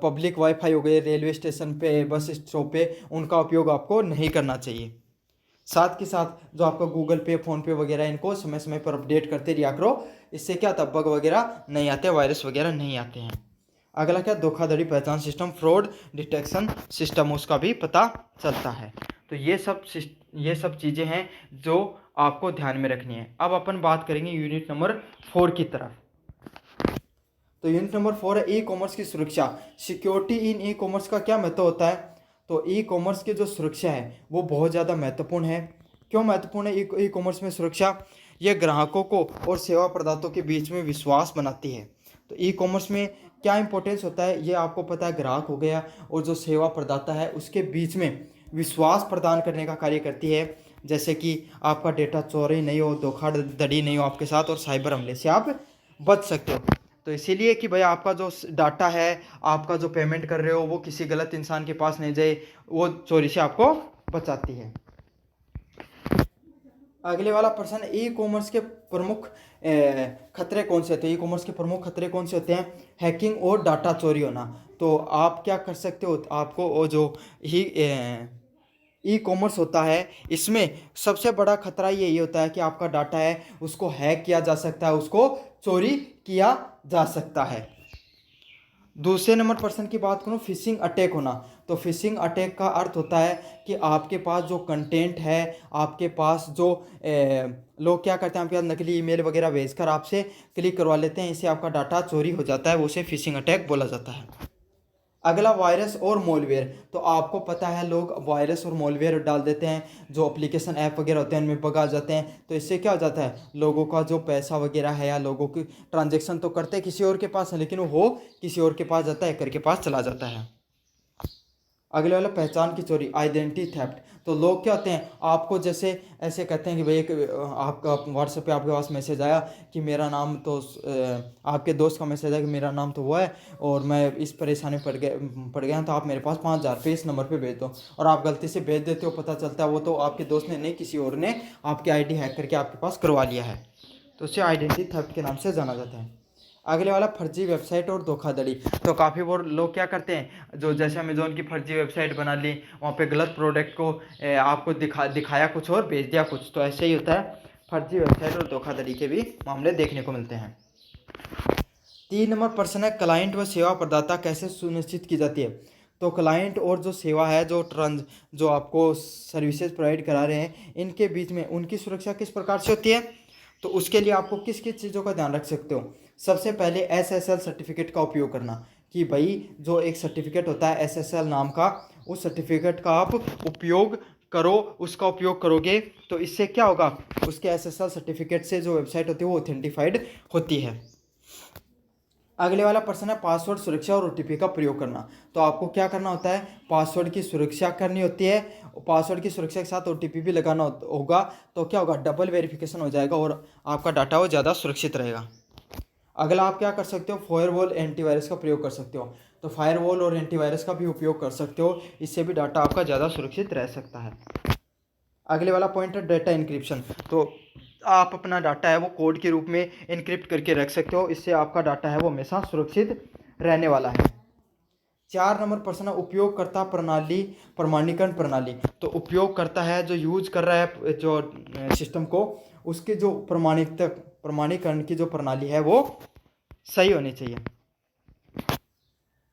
पब्लिक वाईफाई हो गए, रेलवे स्टेशन पे, बस स्टॉप पे, उनका उपयोग आपको नहीं करना चाहिए। साथ के साथ जो आपका गूगल पे, फ़ोन पे वगैरह, इनको समय समय पर अपडेट करते रहा करो। इससे क्या होता है, बग वगैरह नहीं आते, वायरस वगैरह नहीं आते हैं। अगला क्या, धोखाधड़ी पहचान सिस्टम, फ्रॉड डिटेक्शन सिस्टम, उसका भी पता चलता है। तो ये सब चीज़ें हैं जो आपको ध्यान में रखनी है। अब अपन बात करेंगे यूनिट नंबर 4 की तरफ। तो यूनिट नंबर 4 है ई कॉमर्स की सुरक्षा। सिक्योरिटी इन ई कॉमर्स का क्या महत्व होता है? तो ई कॉमर्स की जो सुरक्षा है वो बहुत ज़्यादा महत्वपूर्ण है। क्यों महत्वपूर्ण है ई कॉमर्स में सुरक्षा? यह ग्राहकों को और सेवा प्रदाताओं के बीच में विश्वास बनाती है। तो ई कॉमर्स में क्या इंपॉर्टेंस होता है ये आपको पता है। ग्राहक हो गया और जो सेवा प्रदाता है उसके बीच में विश्वास प्रदान करने का कार्य करती है। जैसे कि आपका डेटा चोरी नहीं हो, धोखाधड़ी नहीं हो आपके साथ, और साइबर हमले से आप बच सकते हो। तो इसीलिए कि भाई आपका जो डाटा है, आपका जो पेमेंट कर रहे हो वो किसी गलत इंसान के पास नहीं जाए, वो चोरी से आपको बचाती है। अगले वाला प्रश्न, ई कॉमर्स के प्रमुख खतरे कौन से होते हैं? ई कॉमर्स के प्रमुख खतरे कौन से होते हैं? हैकिंग और डाटा चोरी होना। तो आप क्या कर सकते हो, आपको वो जो ही ई कॉमर्स होता है इसमें सबसे बड़ा खतरा यही होता है कि आपका डाटा है उसको हैक किया जा सकता है, उसको चोरी किया जा सकता है। दूसरे नंबर पर्सन की बात करूँ, फिशिंग अटैक होना। तो फिशिंग अटैक का अर्थ होता है कि आपके पास जो कंटेंट है, आपके पास जो लोग क्या करते हैं, आपके पास नकली ईमेल वगैरह भेजकर आपसे क्लिक करवा लेते हैं, इससे आपका डाटा चोरी हो जाता है, उसे फिशिंग अटैक बोला जाता है। अगला, वायरस और मॉलवेयर। तो आपको पता है लोग वायरस और मॉलवेयर डाल देते हैं, जो एप्लीकेशन ऐप वगैरह होते हैं उनमें बग आ जाते हैं। तो इससे क्या हो जाता है, लोगों का जो पैसा वगैरह है या लोगों की ट्रांजैक्शन तो करते हैं किसी और के पास, लेकिन वो किसी और के पास जाता है, हैकर के पास चला जाता है। अगले वाला, पहचान की चोरी, आइडेंटिटी थेफ्ट। तो लोग क्या होते हैं, आपको जैसे ऐसे कहते हैं कि भाई एक आपका व्हाट्सएप पे आपके पास मैसेज आया कि मेरा नाम तो आपके दोस्त का मैसेज आया कि मेरा नाम तो वो है और मैं इस परेशानी पड़ गया तो आप मेरे पास 5,000 रुपये इस नंबर पे भेज दो, और आप गलती से भेज देते हो, पता चलता है वो तो आपके दोस्त ने नहीं, किसी और ने आपकी आईडी हैक करके आपके पास करवा लिया है। तो उसे आइडेंटिटी थेफ्ट के नाम से जाना जाता है। अगले वाला, फर्जी वेबसाइट और धोखाधड़ी। तो काफ़ी वो लोग क्या करते हैं, जो जैसे अमेजोन की फर्जी वेबसाइट बना ली, वहाँ पे गलत प्रोडक्ट को आपको दिखाया कुछ और भेज दिया कुछ। तो ऐसे ही होता है, फर्जी वेबसाइट और धोखाधड़ी के भी मामले देखने को मिलते हैं। 3 नंबर प्रश्न है, क्लाइंट व सेवा प्रदाता कैसे सुनिश्चित की जाती है? तो क्लाइंट और जो सेवा है, जो आपको सर्विसेज प्रोवाइड करा रहे हैं, इनके बीच में उनकी सुरक्षा किस प्रकार से होती है? तो उसके लिए आपको किस किस चीज़ों का ध्यान रख सकते हो? सबसे पहले SSL सर्टिफिकेट का उपयोग करना, कि भाई जो एक सर्टिफिकेट होता है SSL नाम का, उस सर्टिफिकेट का आप उपयोग करो। उसका उपयोग करोगे तो इससे क्या होगा, उसके SSL सर्टिफिकेट से जो वेबसाइट होती है वो ऑथेंटिफाइड होती है। अगले वाला प्रश्न है, पासवर्ड सुरक्षा और OTP का प्रयोग करना। तो आपको क्या करना होता है, पासवर्ड की सुरक्षा करनी होती है। पासवर्ड की सुरक्षा के साथ OTP भी लगाना होगा। तो क्या होगा, डबल वेरिफिकेशन हो जाएगा और आपका डाटा वो ज़्यादा सुरक्षित रहेगा। अगला, आप क्या कर सकते हो, फायरवॉल एंटीवायरस का प्रयोग कर सकते हो। तो फायरवॉल और एंटीवायरस का भी उपयोग कर सकते हो, इससे भी डाटा आपका ज़्यादा सुरक्षित रह सकता है। अगले वाला पॉइंट है, डेटा इंक्रिप्शन। तो आप अपना डाटा है वो कोड के रूप में इनक्रिप्ट करके रख सकते हो, इससे आपका डाटा है वो हमेशा सुरक्षित रहने वाला है। 4 नंबर प्रश्न है, उपयोगकर्ता प्रणाली प्रमाणीकरण प्रणाली। तो उपयोगकर्ता है जो यूज कर रहा है जो सिस्टम को, उसके जो प्रमाणीकरण की जो प्रणाली है वो सही होनी चाहिए।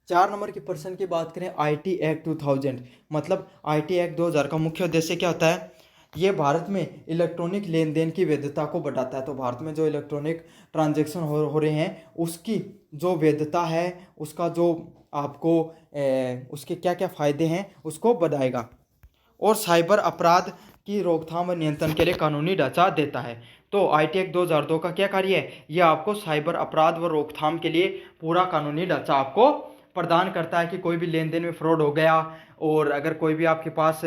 4 नंबर के प्रश्न की बात करें, IT एक्ट 2000। मतलब IT एक्ट 2000 का मुख्य उद्देश्य क्या होता है? ये भारत में इलेक्ट्रॉनिक लेन देन की वैधता को बढ़ाता है। तो भारत में जो इलेक्ट्रॉनिक ट्रांजैक्शन हो रहे हैं उसकी जो वैधता है, उसका जो आपको उसके क्या क्या फ़ायदे हैं उसको बढ़ाएगा, और साइबर अपराध की रोकथाम व नियंत्रण के लिए कानूनी ढांचा देता है। तो IT एक्ट 2002 का क्या कार्य है, ये आपको साइबर अपराध व रोकथाम के लिए पूरा कानूनी ढांचा आपको प्रदान करता है कि कोई भी लेन देन में फ्रॉड हो गया, और अगर कोई भी आपके पास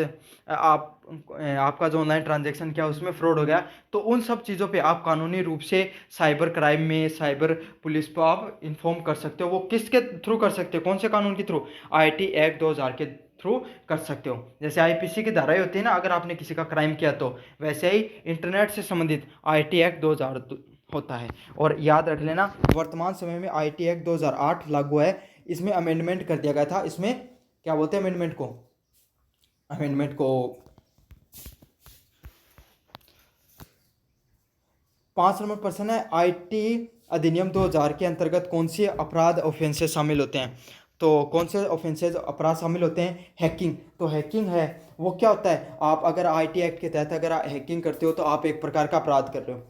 आपका जो ऑनलाइन ट्रांजैक्शन किया उसमें फ्रॉड हो गया, तो उन सब चीज़ों पे आप कानूनी रूप से साइबर क्राइम में, साइबर पुलिस को आप इन्फॉर्म कर सकते हो। वो किसके थ्रू कर सकते हो, कौन से कानून के थ्रू? IT एक्ट 2000 के थ्रू कर सकते हो। जैसे IPC की धाराएं होती है ना, अगर आपने किसी का क्राइम किया तो वैसे ही इंटरनेट से संबंधित IT एक्ट 2000 होता है। और याद रख लेना, वर्तमान समय में IT एक्ट 2008 लागू है, इसमें अमेंडमेंट कर दिया गया था। इसमें क्या बोलते हैं अमेंडमेंट को? 5 नंबर प्रश्न है, IT अधिनियम 2000 के अंतर्गत कौन सी अपराध ऑफेंसेस शामिल होते हैं? तो कौन से ऑफेंसेज अपराध शामिल होते हैं? हैकिंग। तो हैकिंग है वो क्या होता है? आप अगर आईटी एक्ट के तहत अगर हैकिंग करते हो तो आप एक प्रकार का अपराध कर रहे हो।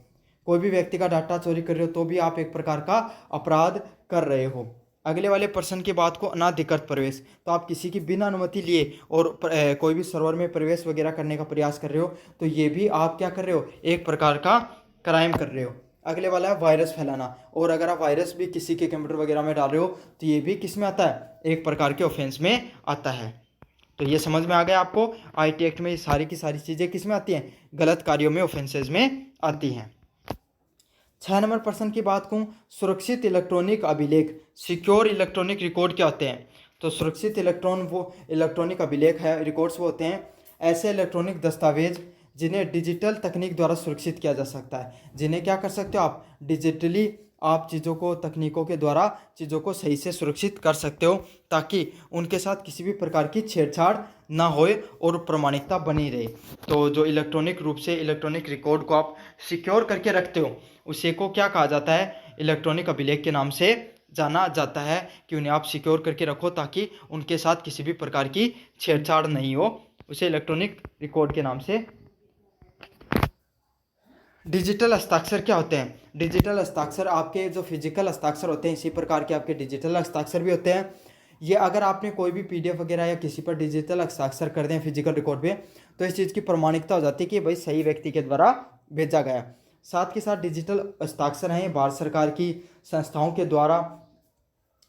कोई भी व्यक्ति का डाटा चोरी कर रहे हो तो भी आप एक प्रकार का अपराध कर रहे हो। अगले वाले पर्सन की बात को, अनाधिकृत प्रवेश। तो आप किसी की बिना अनुमति लिए और कोई भी सर्वर में प्रवेश वगैरह करने का प्रयास कर रहे हो तो ये भी आप क्या कर रहे हो? एक प्रकार का क्राइम कर रहे हो। अगले वाला है वायरस फैलाना। और अगर आप वायरस भी किसी के कंप्यूटर वगैरह में डाल रहे हो तो ये भी किस में आता है? एक प्रकार के ऑफेंस में आता है। तो ये समझ में आ गया आपको, आईटी एक्ट में ये सारी की सारी चीज़ें किस में आती हैं? गलत कार्यों में, ऑफेंसेज में आती हैं। 6 नंबर प्रश्न की बात कहूँ, सुरक्षित इलेक्ट्रॉनिक अभिलेख, सिक्योर इलेक्ट्रॉनिक रिकॉर्ड क्या होते हैं? तो सुरक्षित इलेक्ट्रॉनिक अभिलेख है, रिकॉर्ड्स वो होते हैं ऐसे इलेक्ट्रॉनिक दस्तावेज जिन्हें डिजिटल तकनीक द्वारा सुरक्षित किया जा सकता है। जिन्हें क्या कर सकते हो आप? डिजिटली आप चीज़ों को, तकनीकों के द्वारा चीज़ों को सही से सुरक्षित कर सकते हो ताकि उनके साथ किसी भी प्रकार की छेड़छाड़ ना होए और प्रामाणिकता बनी रहे। तो जो इलेक्ट्रॉनिक रूप से इलेक्ट्रॉनिक रिकॉर्ड को आप सिक्योर करके रखते हो उसे को क्या कहा जाता है? इलेक्ट्रॉनिक अभिलेख के नाम से जाना जाता है कि उन्हें आप सिक्योर करके रखो ताकि उनके साथ किसी भी प्रकार की छेड़छाड़ नहीं हो। उसे इलेक्ट्रॉनिक रिकॉर्ड के नाम से। डिजिटल हस्ताक्षर क्या होते हैं? डिजिटल हस्ताक्षर आपके जो फिजिकल हस्ताक्षर होते हैं इसी प्रकार के आपके डिजिटल हस्ताक्षर भी होते हैं। ये अगर आपने कोई भी पीडीएफ वगैरह या किसी पर डिजिटल हस्ताक्षर कर दें फिजिकल रिकॉर्ड पे तो इस चीज़ की प्रमाणिकता हो जाती है कि भाई सही व्यक्ति के द्वारा भेजा गया। साथ के साथ डिजिटल हस्ताक्षर हैं भारत सरकार की संस्थाओं के द्वारा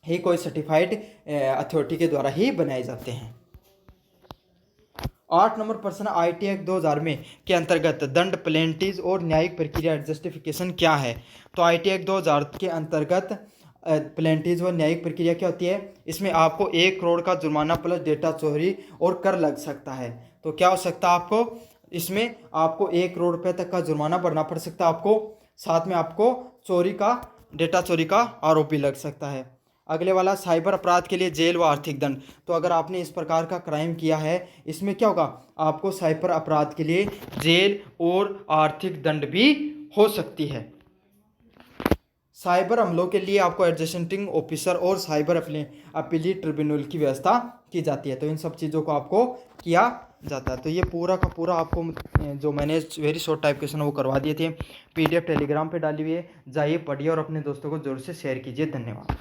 ही, कोई सर्टिफाइड अथॉरिटी के द्वारा ही बनाए जाते हैं। 8 नंबर प्रश्न, आईटी एक्ट 2000 में के अंतर्गत दंड, पेनल्टीज और न्यायिक प्रक्रिया जस्टिफिकेशन क्या है? तो आईटी एक्ट 2000 के अंतर्गत पेनल्टीज व न्यायिक प्रक्रिया क्या होती है? इसमें आपको 1 करोड़ का जुर्माना प्लस डेटा चोरी और कर लग सकता है। तो क्या हो सकता है आपको? इसमें आपको 1 करोड़ रुपए तक का जुर्माना भरना पड़ सकता है आपको, साथ में आपको डेटा चोरी का आरोप भी लग सकता है। अगले वाला, साइबर अपराध के लिए जेल व आर्थिक दंड। तो अगर आपने इस प्रकार का क्राइम किया है इसमें क्या होगा? आपको साइबर अपराध के लिए जेल और आर्थिक दंड भी हो सकती है। साइबर हमलों के लिए आपको एडजस्टिंग ऑफिसर और साइबर अपीलीट ट्रिब्यूनल की व्यवस्था की जाती है। तो इन सब चीज़ों को आपको किया जाता है। तो ये पूरा का पूरा आपको जो मैंने वेरी शॉर्ट टाइप क्वेश्चन वो करवा दिए थे, पीडीएफ टेलीग्राम पे डाली हुई है, जाइए पढ़िए और अपने दोस्तों को जरूर से शेयर कीजिए। धन्यवाद।